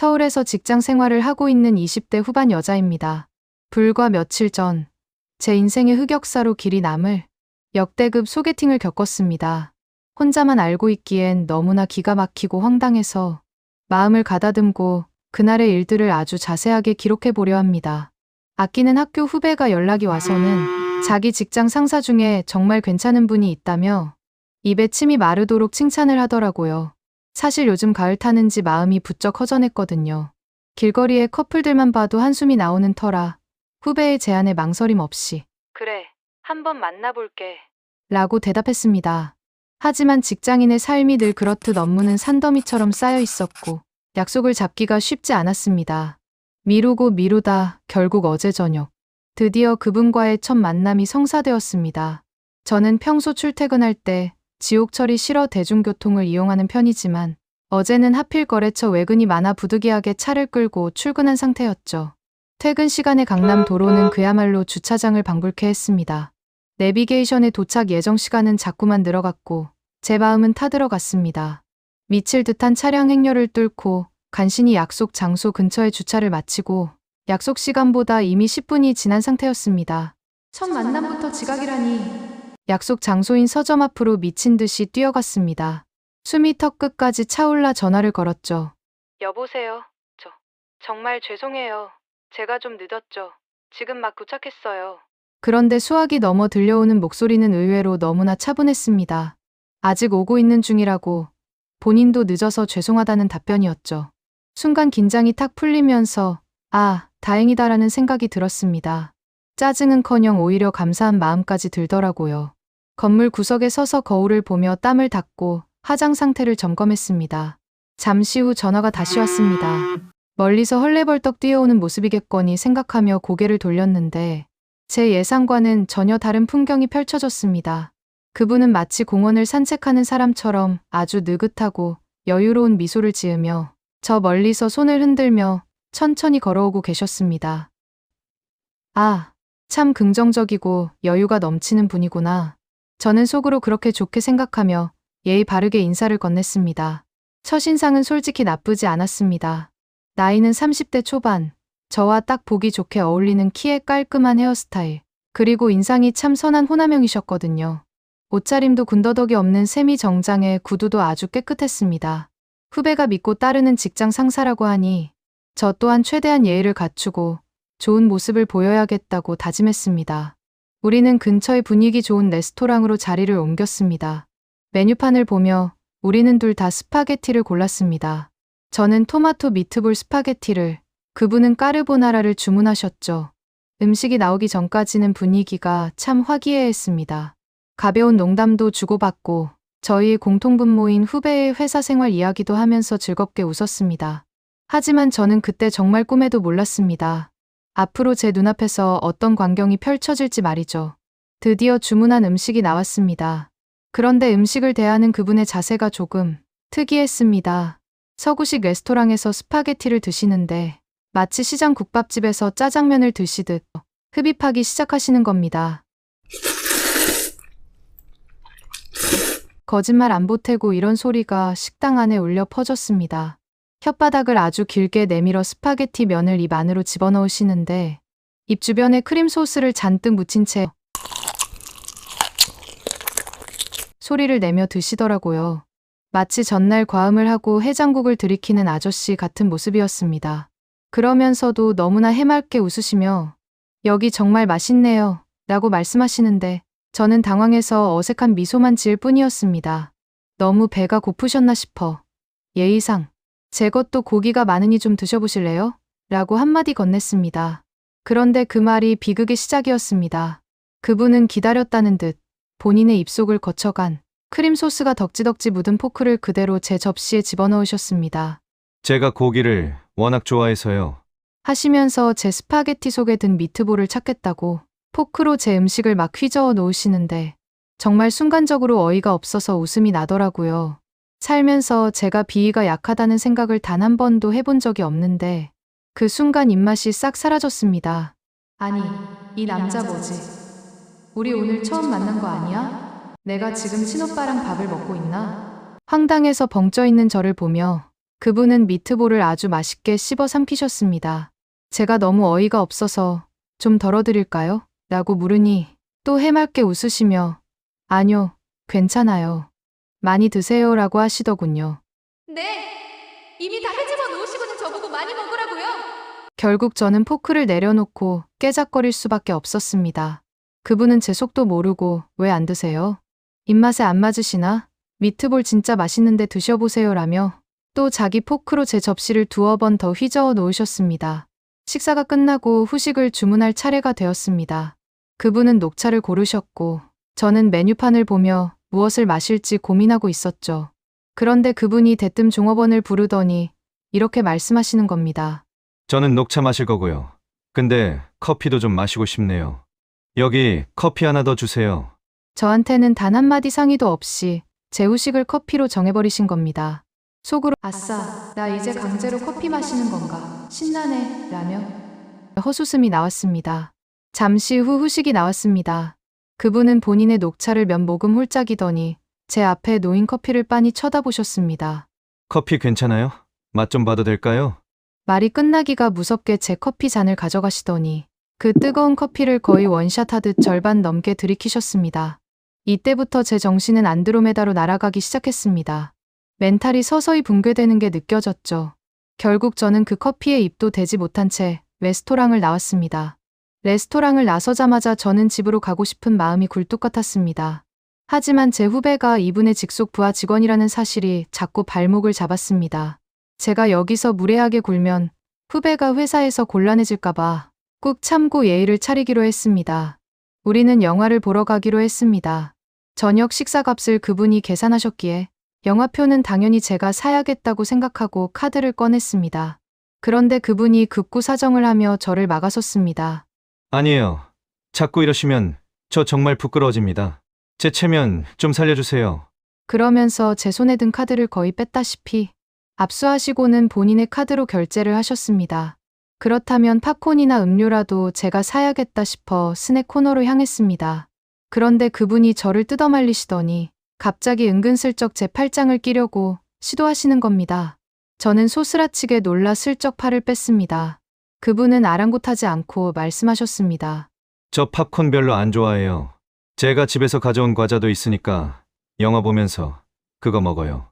서울에서 직장 생활을 하고 있는 20대 후반 여자입니다. 불과 며칠 전 제 인생의 흑역사로 길이 남을 역대급 소개팅을 겪었습니다. 혼자만 알고 있기엔 너무나 기가 막히고 황당해서 마음을 가다듬고 그날의 일들을 아주 자세하게 기록해 보려 합니다. 아끼는 학교 후배가 연락이 와서는 자기 직장 상사 중에 정말 괜찮은 분이 있다며 입에 침이 마르도록 칭찬을 하더라고요. 사실 요즘 가을 타는지 마음이 부쩍 허전했거든요. 길거리에 커플들만 봐도 한숨이 나오는 터라 후배의 제안에 망설임 없이 그래, 한번 만나볼게 라고 대답했습니다. 하지만 직장인의 삶이 늘 그렇듯 업무는 산더미처럼 쌓여 있었고 약속을 잡기가 쉽지 않았습니다. 미루고 미루다 결국 어제 저녁 드디어 그분과의 첫 만남이 성사되었습니다. 저는 평소 출퇴근할 때 지옥철이 싫어 대중교통을 이용하는 편이지만 어제는 하필 거래처 외근이 많아 부득이하게 차를 끌고 출근한 상태였죠. 퇴근 시간에 강남 도로는 그야말로 주차장을 방불케 했습니다. 내비게이션의 도착 예정 시간은 자꾸만 늘어갔고 제 마음은 타들어갔습니다. 미칠 듯한 차량 행렬을 뚫고 간신히 약속 장소 근처에 주차를 마치고 약속 시간보다 이미 10분이 지난 상태였습니다. 첫 만남부터 지각이라니. 약속 장소인 서점 앞으로 미친 듯이 뛰어갔습니다. 숨이 턱끝까지 차올라 전화를 걸었죠. 여보세요. 정말 죄송해요. 제가 좀 늦었죠. 지금 막 도착했어요. 그런데 수화기 넘어 들려오는 목소리는 의외로 너무나 차분했습니다. 아직 오고 있는 중이라고 본인도 늦어서 죄송하다는 답변이었죠. 순간 긴장이 탁 풀리면서 아, 다행이다라는 생각이 들었습니다. 짜증은커녕 오히려 감사한 마음까지 들더라고요. 건물 구석에 서서 거울을 보며 땀을 닦고 화장 상태를 점검했습니다. 잠시 후 전화가 다시 왔습니다. 멀리서 헐레벌떡 뛰어오는 모습이겠거니 생각하며 고개를 돌렸는데 제 예상과는 전혀 다른 풍경이 펼쳐졌습니다. 그분은 마치 공원을 산책하는 사람처럼 아주 느긋하고 여유로운 미소를 지으며 저 멀리서 손을 흔들며 천천히 걸어오고 계셨습니다. 아, 참 긍정적이고 여유가 넘치는 분이구나. 저는 속으로 그렇게 좋게 생각하며 예의 바르게 인사를 건넸습니다. 첫인상은 솔직히 나쁘지 않았습니다. 나이는 30대 초반, 저와 딱 보기 좋게 어울리는 키에 깔끔한 헤어스타일, 그리고 인상이 참 선한 호남형이셨거든요. 옷차림도 군더더기 없는 세미 정장에 구두도 아주 깨끗했습니다. 후배가 믿고 따르는 직장 상사라고 하니 저 또한 최대한 예의를 갖추고 좋은 모습을 보여야겠다고 다짐했습니다. 우리는 근처의 분위기 좋은 레스토랑으로 자리를 옮겼습니다. 메뉴판을 보며 우리는 둘 다 스파게티를 골랐습니다. 저는 토마토 미트볼 스파게티를, 그분은 까르보나라를 주문하셨죠. 음식이 나오기 전까지는 분위기가 참 화기애애했습니다. 가벼운 농담도 주고받고 저희의 공통분모인 후배의 회사 생활 이야기도 하면서 즐겁게 웃었습니다. 하지만 저는 그때 정말 꿈에도 몰랐습니다. 앞으로 제 눈앞에서 어떤 광경이 펼쳐질지 말이죠. 드디어 주문한 음식이 나왔습니다. 그런데 음식을 대하는 그분의 자세가 조금 특이했습니다. 서구식 레스토랑에서 스파게티를 드시는데 마치 시장 국밥집에서 짜장면을 드시듯 흡입하기 시작하시는 겁니다. 거짓말 안 보태고 이런 소리가 식당 안에 울려 퍼졌습니다. 혓바닥을 아주 길게 내밀어 스파게티 면을 입 안으로 집어넣으시는데 입 주변에 크림 소스를 잔뜩 묻힌 채 소리를 내며 드시더라고요. 마치 전날 과음을 하고 해장국을 들이키는 아저씨 같은 모습이었습니다. 그러면서도 너무나 해맑게 웃으시며 여기 정말 맛있네요 라고 말씀하시는데 저는 당황해서 어색한 미소만 지을 뿐이었습니다. 너무 배가 고프셨나 싶어 예의상 제 것도 고기가 많으니 좀 드셔보실래요? 라고 한마디 건넸습니다. 그런데 그 말이 비극의 시작이었습니다. 그분은 기다렸다는 듯 본인의 입속을 거쳐간 크림 소스가 덕지덕지 묻은 포크를 그대로 제 접시에 집어넣으셨습니다. 제가 고기를 워낙 좋아해서요. 하시면서 제 스파게티 속에 든 미트볼을 찾겠다고 포크로 제 음식을 막 휘저어 놓으시는데 정말 순간적으로 어이가 없어서 웃음이 나더라고요. 살면서 제가 비위가 약하다는 생각을 단 한 번도 해본 적이 없는데 그 순간 입맛이 싹 사라졌습니다. 아니, 이 남자 뭐지? 우리 오늘 처음 만난 거 아니야? 내가 지금 친오빠랑 밥을 먹고 있나? 황당해서 벙쪄 있는 저를 보며 그분은 미트볼을 아주 맛있게 씹어 삼키셨습니다. 제가 너무 어이가 없어서 좀 덜어드릴까요? 라고 물으니 또 해맑게 웃으시며 아니요, 괜찮아요. 많이 드세요 라고 하시더군요. 네, 이미 다 헤집어 놓으시고는 저보고 많이 먹으라고요. 결국 저는 포크를 내려놓고 깨작거릴 수밖에 없었습니다. 그분은 제 속도 모르고 왜 안 드세요? 입맛에 안 맞으시나? 미트볼 진짜 맛있는데 드셔보세요 라며 또 자기 포크로 제 접시를 두어 번 더 휘저어 놓으셨습니다. 식사가 끝나고 후식을 주문할 차례가 되었습니다. 그분은 녹차를 고르셨고 저는 메뉴판을 보며 무엇을 마실지 고민하고 있었죠. 그런데 그분이 대뜸 종업원을 부르더니 이렇게 말씀하시는 겁니다. 저는 녹차 마실 거고요. 근데 커피도 좀 마시고 싶네요. 여기 커피 하나 더 주세요. 저한테는 단 한마디 상의도 없이 제 후식을 커피로 정해버리신 겁니다. 속으로 아싸, 나 이제 강제로 커피 마시는 건가? 신나네, 라며 헛웃음이 나왔습니다. 잠시 후 후식이 나왔습니다. 그분은 본인의 녹차를 몇 모금 홀짝이더니 제 앞에 놓인 커피를 빤히 쳐다보셨습니다. 커피 괜찮아요? 맛 좀 봐도 될까요? 말이 끝나기가 무섭게 제 커피 잔을 가져가시더니 그 뜨거운 커피를 거의 원샷 하듯 절반 넘게 들이키셨습니다. 이때부터 제 정신은 안드로메다로 날아가기 시작했습니다. 멘탈이 서서히 붕괴되는 게 느껴졌죠. 결국 저는 그 커피에 입도 대지 못한 채 레스토랑을 나왔습니다. 레스토랑을 나서자마자 저는 집으로 가고 싶은 마음이 굴뚝 같았습니다. 하지만 제 후배가 이분의 직속 부하 직원이라는 사실이 자꾸 발목을 잡았습니다. 제가 여기서 무례하게 굴면 후배가 회사에서 곤란해질까봐 꾹 참고 예의를 차리기로 했습니다. 우리는 영화를 보러 가기로 했습니다. 저녁 식사값을 그분이 계산하셨기에 영화표는 당연히 제가 사야겠다고 생각하고 카드를 꺼냈습니다. 그런데 그분이 급구사정을 하며 저를 막아섰습니다. 아니에요. 자꾸 이러시면 저 정말 부끄러워집니다. 제 체면 좀 살려주세요. 그러면서 제 손에 든 카드를 거의 뺐다시피 압수하시고는 본인의 카드로 결제를 하셨습니다. 그렇다면 팝콘이나 음료라도 제가 사야겠다 싶어 스낵 코너로 향했습니다. 그런데 그분이 저를 뜯어말리시더니 갑자기 은근슬쩍 제 팔짱을 끼려고 시도하시는 겁니다. 저는 소스라치게 놀라 슬쩍 팔을 뺐습니다. 그분은 아랑곳하지 않고 말씀하셨습니다. 저 팝콘 별로 안 좋아해요. 제가 집에서 가져온 과자도 있으니까 영화 보면서 그거 먹어요.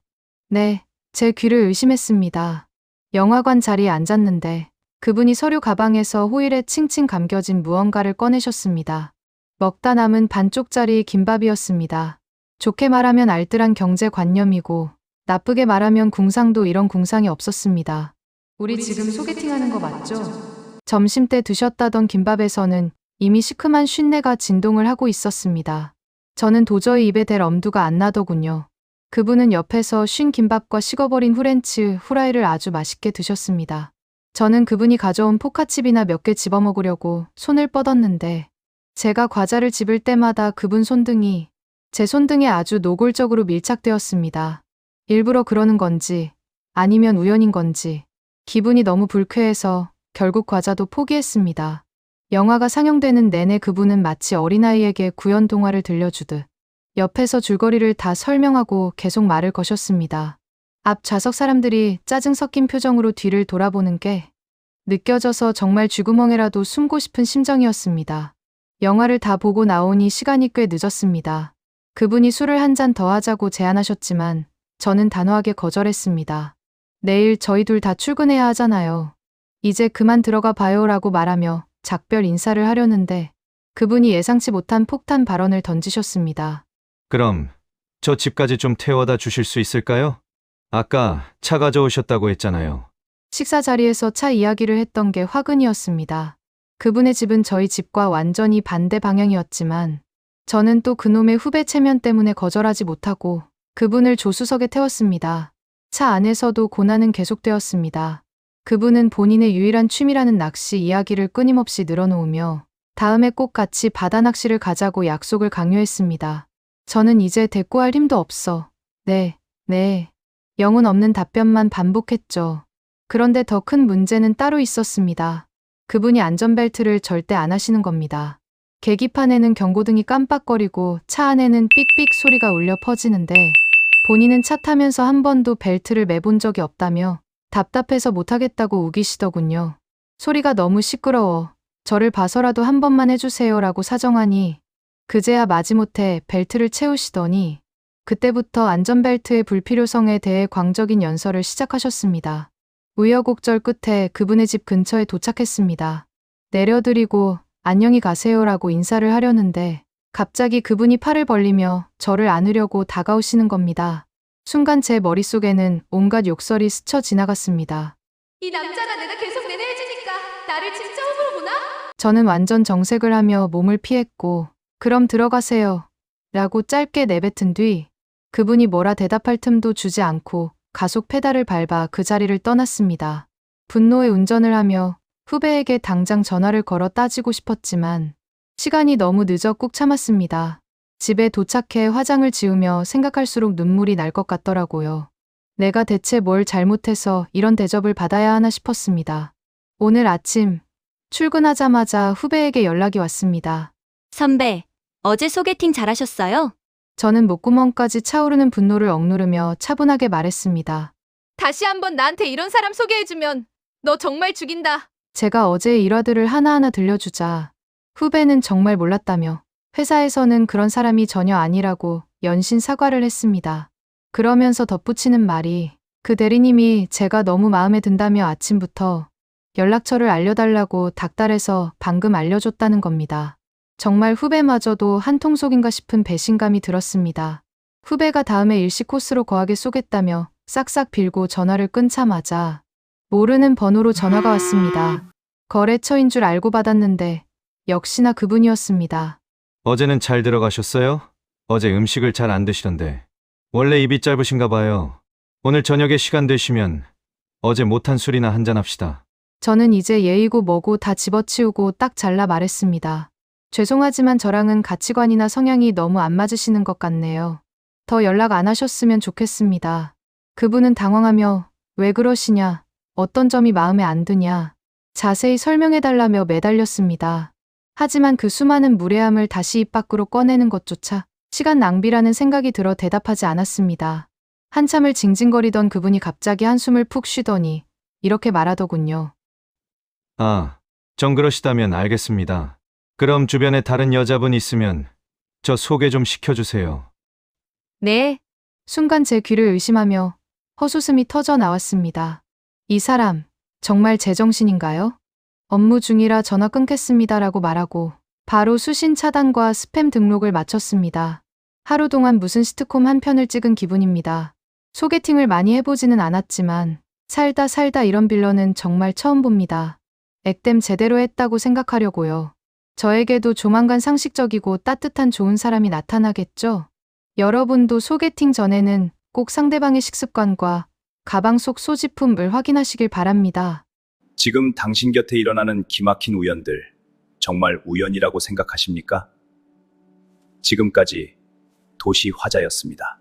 네, 제 귀를 의심했습니다. 영화관 자리에 앉았는데 그분이 서류 가방에서 호일에 칭칭 감겨진 무언가를 꺼내셨습니다. 먹다 남은 반쪽짜리 김밥이었습니다. 좋게 말하면 알뜰한 경제관념이고 나쁘게 말하면 궁상도 이런 궁상이 없었습니다. 우리 지금 소개팅하는 거 맞죠? 점심때 드셨다던 김밥에서는 이미 시큼한 쉰내가 진동을 하고 있었습니다. 저는 도저히 입에 댈 엄두가 안 나더군요. 그분은 옆에서 쉰 김밥과 식어버린 후렌치 후라이를 아주 맛있게 드셨습니다. 저는 그분이 가져온 포카칩이나 몇 개 집어먹으려고 손을 뻗었는데 제가 과자를 집을 때마다 그분 손등이 제 손등에 아주 노골적으로 밀착되었습니다. 일부러 그러는 건지 아니면 우연인 건지 기분이 너무 불쾌해서 결국 과자도 포기했습니다. 영화가 상영되는 내내 그분은 마치 어린아이에게 구연 동화를 들려주듯 옆에서 줄거리를 다 설명하고 계속 말을 거셨습니다. 앞 좌석 사람들이 짜증 섞인 표정으로 뒤를 돌아보는 게 느껴져서 정말 쥐구멍에라도 숨고 싶은 심정이었습니다. 영화를 다 보고 나오니 시간이 꽤 늦었습니다. 그분이 술을 한 잔 더 하자고 제안하셨지만 저는 단호하게 거절했습니다. 내일 저희 둘 다 출근해야 하잖아요. 이제 그만 들어가 봐요라고 말하며 작별 인사를 하려는데 그분이 예상치 못한 폭탄 발언을 던지셨습니다. 그럼 저 집까지 좀 태워다 주실 수 있을까요? 아까 차 가져오셨다고 했잖아요. 식사 자리에서 차 이야기를 했던 게 화근이었습니다. 그분의 집은 저희 집과 완전히 반대 방향이었지만 저는 또 그놈의 후배 체면 때문에 거절하지 못하고 그분을 조수석에 태웠습니다. 차 안에서도 고난은 계속되었습니다. 그분은 본인의 유일한 취미라는 낚시 이야기를 끊임없이 늘어놓으며 다음에 꼭 같이 바다 낚시를 가자고 약속을 강요했습니다. 저는 이제 대꾸할 힘도 없어. 네, 네. 영혼 없는 답변만 반복했죠. 그런데 더 큰 문제는 따로 있었습니다. 그분이 안전벨트를 절대 안 하시는 겁니다. 계기판에는 경고등이 깜빡거리고 차 안에는 삑삑 소리가 울려 퍼지는데 본인은 차 타면서 한 번도 벨트를 매본 적이 없다며 답답해서 못하겠다고 우기시더군요. 소리가 너무 시끄러워. 저를 봐서라도 한 번만 해주세요라고 사정하니 그제야 마지못해 벨트를 채우시더니 그때부터 안전벨트의 불필요성에 대해 광적인 연설을 시작하셨습니다. 우여곡절 끝에 그분의 집 근처에 도착했습니다. 내려드리고 안녕히 가세요라고 인사를 하려는데 갑자기 그분이 팔을 벌리며 저를 안으려고 다가오시는 겁니다. 순간 제 머릿속에는 온갖 욕설이 스쳐 지나갔습니다. 이 남자가 내가 계속 내내해주니까 나를 진짜 호구로 보나? 저는 완전 정색을 하며 몸을 피했고 그럼 들어가세요 라고 짧게 내뱉은 뒤 그분이 뭐라 대답할 틈도 주지 않고 가속 페달을 밟아 그 자리를 떠났습니다. 분노에 운전을 하며 후배에게 당장 전화를 걸어 따지고 싶었지만 시간이 너무 늦어 꾹 참았습니다. 집에 도착해 화장을 지우며 생각할수록 눈물이 날 것 같더라고요. 내가 대체 뭘 잘못해서 이런 대접을 받아야 하나 싶었습니다. 오늘 아침 출근하자마자 후배에게 연락이 왔습니다. 선배, 어제 소개팅 잘하셨어요? 저는 목구멍까지 차오르는 분노를 억누르며 차분하게 말했습니다. 다시 한번 나한테 이런 사람 소개해주면 너 정말 죽인다. 제가 어제의 일화들을 하나하나 들려주자 후배는 정말 몰랐다며 회사에서는 그런 사람이 전혀 아니라고 연신 사과를 했습니다. 그러면서 덧붙이는 말이 그 대리님이 제가 너무 마음에 든다며 아침부터 연락처를 알려달라고 닥달해서 방금 알려줬다는 겁니다. 정말 후배마저도 한통속인가 싶은 배신감이 들었습니다. 후배가 다음에 일시 코스로 거하게 쏘겠다며 싹싹 빌고 전화를 끊자마자 모르는 번호로 전화가 왔습니다. 거래처인 줄 알고 받았는데 역시나 그분이었습니다. 어제는 잘 들어가셨어요? 어제 음식을 잘 안 드시던데. 원래 입이 짧으신가 봐요. 오늘 저녁에 시간 되시면 어제 못한 술이나 한잔 합시다. 저는 이제 예의고 뭐고 다 집어치우고 딱 잘라 말했습니다. 죄송하지만 저랑은 가치관이나 성향이 너무 안 맞으시는 것 같네요. 더 연락 안 하셨으면 좋겠습니다. 그분은 당황하며 왜 그러시냐, 어떤 점이 마음에 안 드냐, 자세히 설명해달라며 매달렸습니다. 하지만 그 수많은 무례함을 다시 입 밖으로 꺼내는 것조차 시간 낭비라는 생각이 들어 대답하지 않았습니다. 한참을 징징거리던 그분이 갑자기 한숨을 푹 쉬더니 이렇게 말하더군요. 아, 정 그러시다면 알겠습니다. 그럼 주변에 다른 여자분 있으면 저 소개 좀 시켜주세요. 네. 순간 제 귀를 의심하며 헛웃음이 터져 나왔습니다. 이 사람 정말 제정신인가요? 업무 중이라 전화 끊겠습니다라고 말하고 바로 수신 차단과 스팸 등록을 마쳤습니다. 하루 동안 무슨 시트콤 한 편을 찍은 기분입니다. 소개팅을 많이 해보지는 않았지만 살다 이런 빌런은 정말 처음 봅니다. 액땜 제대로 했다고 생각하려고요. 저에게도 조만간 상식적이고 따뜻한 좋은 사람이 나타나겠죠? 여러분도 소개팅 전에는 꼭 상대방의 식습관과 가방 속 소지품을 확인하시길 바랍니다. 지금 당신 곁에 일어나는 기막힌 우연들, 정말 우연이라고 생각하십니까? 지금까지 도시 화자였습니다.